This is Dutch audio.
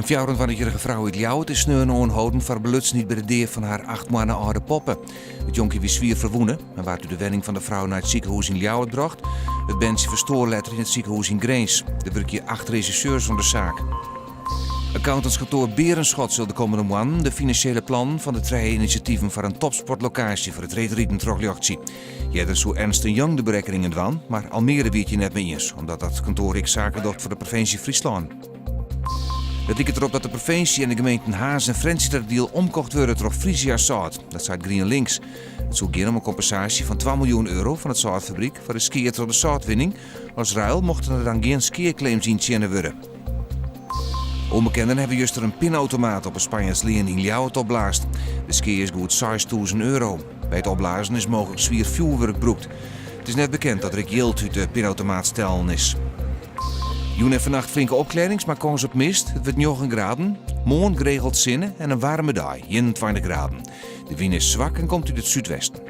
Een 24-jarige vrouw uit Ljouwert is nu aangehouden voor beluts niet bij de deur van haar 8 maanden oude poppen. Het jonkje was zwier verwonnen en werd door de wenning van de vrouw naar het ziekenhuis in Ljouwert gebracht. Het bandje verstoorletter in het ziekenhuis in Greens. Er werken 8 regisseurs van de zaak. Accountantskantoor Berenschot zal de komende maanden de financiële plan van de 3 initiatieven voor een topsportlocatie voor het Reetrieten terugluchtzie. Eerder zo Ernst & Young de berekeningen dwan, maar Almere weet je net mee eens, omdat dat kantoor ik zaken doet voor de provincie Friesland. Het lijkt erop dat de provincie en de gemeenten Haas en Frensiterdeel omkocht worden door Frisia Zout. Dat zei GreenLinks. Het zou gaan om een compensatie van 2 miljoen euro van het zoutfabriek voor de skiën door de zoutwinning. Als ruil mochten er dan geen skierclaims in tjenen worden. Onbekenden hebben juist er een pinautomaat op een Spanjaars leen in Ljouwert opblaast. De ski is goed 6.000 euro. Bij het opblazen is mogelijk zwier vuurwerk gebruikt. Het is net bekend dat er een geld uit de pinautomaat stellen is. Joen en vannacht flinke opkledings, maar kans op mist. Het wordt 9 graden. Morgen geregeld zinnen en een warme dag, 21 graden. De wind is zwak en komt uit het zuidwesten.